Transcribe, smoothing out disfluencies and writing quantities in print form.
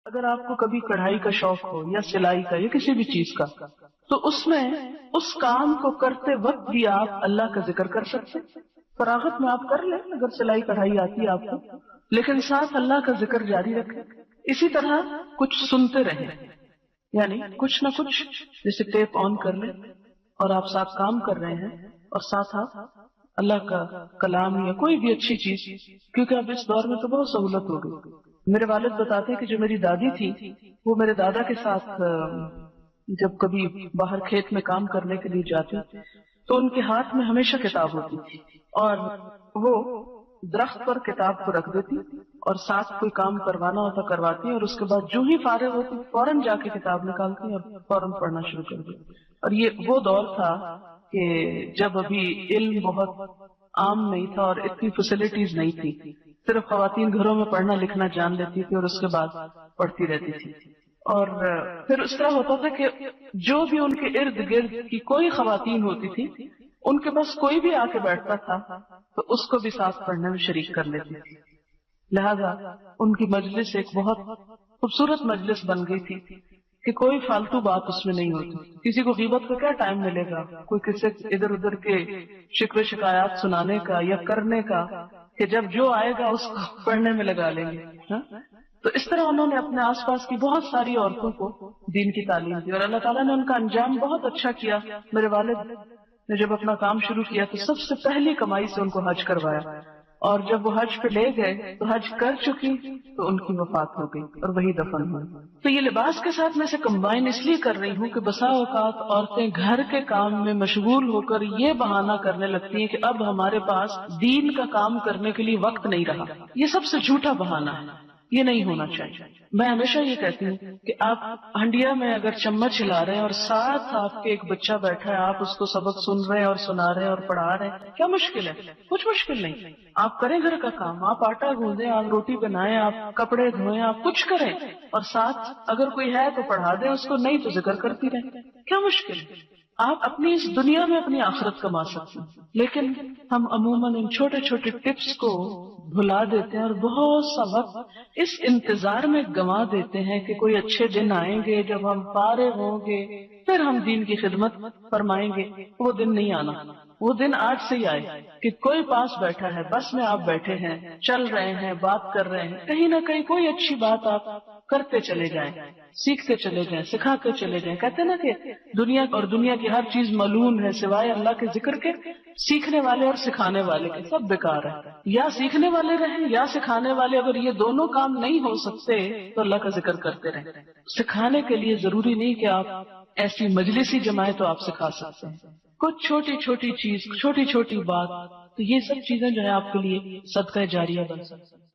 اگر آپ کو کبھی کڑھائی کا شوق ہو یا سلائی کا یا کسی بھی چیز کا، تو اس میں اس کام کو کرتے وقت بھی آپ اللہ کا ذکر کر سکتے، فراغت میں آپ کر لیں اگر سلائی کڑھائی آتی ہے آپ کو، لیکن ساتھ اللہ کا ذکر جاری رکھیں۔ اسی طرح کچھ سنتے رہیں، یعنی کچھ نہ کچھ، جیسے ٹیپ آن کر لیں اور آپ ساتھ کام کر رہے ہیں اور ساتھ آپ اللہ کا کلام یا کوئی بھی اچھی چیز، کیونکہ اب اس دور میں تو بہت سہولت ہو گئی۔ میرے والد بتاتے ہیں کہ جو میری دادی تھی وہ میرے دادا کے ساتھ جب کبھی باہر کھیت میں کام کرنے کے لیے جاتی تو ان کے ہاتھ میں ہمیشہ کتاب ہوتی تھی، اور وہ درخت پر کتاب کو رکھ دیتی اور ساتھ کوئی کام کروانا ہوتا کرواتی، اور اس کے بعد جو ہی فارغ ہوتی فوراً جا کے کتاب نکالتی اور فوراً پڑھنا شروع کر دیتی۔ اور یہ وہ دور تھا کہ جب ابھی علم بہت عام نہیں تھا اور اتنی فیسلٹیز نہیں تھی، صرف خواتین گھروں میں پڑھنا لکھنا جان لیتی تھی اور اس کے بعد پڑھتی رہتی تھی، اور پھر اس طرح ہوتا تھا کہ جو بھی ان کے ارد گرد کی کوئی خواتین ہوتی تھی ان کے پاس کوئی بھی آ کے بیٹھتا تھا تو اس کو بھی ساتھ پڑھنے میں شریک کر لیتی تھی، لہذا ان کی مجلس ایک بہت خوبصورت مجلس بن گئی تھی کہ کوئی فالتو بات اس میں نہیں ہوتی۔ کسی کو غیبت کا کیا ٹائم ملے گا، کوئی کسی ادھر ادھر کے شکوے شکایات سنانے کا یا کرنے کا، کہ جب جو آئے گا اس کو پڑھنے میں لگا لیں گے۔ تو اس طرح انہوں نے اپنے آس پاس کی بہت ساری عورتوں کو دین کی تعلیم دی، اور اللہ تعالیٰ نے ان کا انجام بہت اچھا کیا۔ میرے والد نے جب اپنا کام شروع کیا تو سب سے پہلی کمائی سے ان کو حج کروایا، اور جب وہ حج پہ لے گئے تو حج کر چکی تو ان کی وفات ہو گئی اور وہی دفن ہوئی۔ تو یہ لباس کے ساتھ میں سے کمبائن اس لیے کر رہی ہوں کہ بسا اوقات عورتیں گھر کے کام میں مشغول ہو کر یہ بہانہ کرنے لگتی ہیں کہ اب ہمارے پاس دین کا کام کرنے کے لیے وقت نہیں رہا۔ یہ سب سے جھوٹا بہانہ ہے، یہ نہیں ہونا چاہیے۔ میں ہمیشہ یہ کہتی ہوں کہ آپ ہنڈیا میں اگر چمچ ہلا رہے ہیں اور ساتھ آپ کے ایک بچہ بیٹھا ہے، آپ اس کو سبق سن رہے ہیں اور سنا رہے ہیں اور پڑھا رہے ہیں، کیا مشکل ہے؟ کچھ مشکل نہیں۔ آپ کریں گھر کا کام، آپ آٹا گوندیں، آپ روٹی بنائیں، آپ کپڑے دھوئیں، آپ کچھ کریں، اور ساتھ اگر کوئی ہے تو پڑھا دیں اس کو، نہیں تو ذکر کرتی رہیں، کیا مشکل ہے؟ آپ اپنی اس دنیا میں اپنی آخرت کما سکتے ہیں، لیکن ہم عموماً ان چھوٹے چھوٹے ٹپس کو بھلا دیتے ہیں اور بہت سا وقت اس انتظار میں گنوا دیتے ہیں کہ کوئی اچھے دن آئیں گے جب ہم فارغ ہوں گے پھر ہم دین کی خدمت فرمائیں گے۔ وہ دن نہیں آنا، وہ دن آج سے ہی آئے کہ کوئی پاس بیٹھا ہے، بس میں آپ بیٹھے ہیں، چل رہے ہیں، بات کر رہے ہیں، کہیں نہ کہیں کوئی اچھی بات آپ کرتے چلے جائیں، سیکھتے چلے جائیں، سکھاتے چلے جائیں۔ کہتے ہیں نا کہ دنیا اور دنیا کی ہر چیز ملعون ہے سوائے اللہ کے ذکر کے، سیکھنے والے اور سکھانے والے کے سب بیکار ہے۔ یا سیکھنے والے رہیں یا سکھانے والے، اگر یہ دونوں کام نہیں ہو سکتے تو اللہ کا ذکر کرتے رہیں۔ سکھانے کے لیے ضروری نہیں کہ آپ ایسی مجلس ہی جمائیں تو آپ سکھا سکتے ہیں، کچھ چھوٹی چھوٹی چیز، چھوٹی چھوٹی بات، تو یہ سب چیزیں جو ہے آپ کے لیے صدقہ جاریہ بن سکتی ہیں۔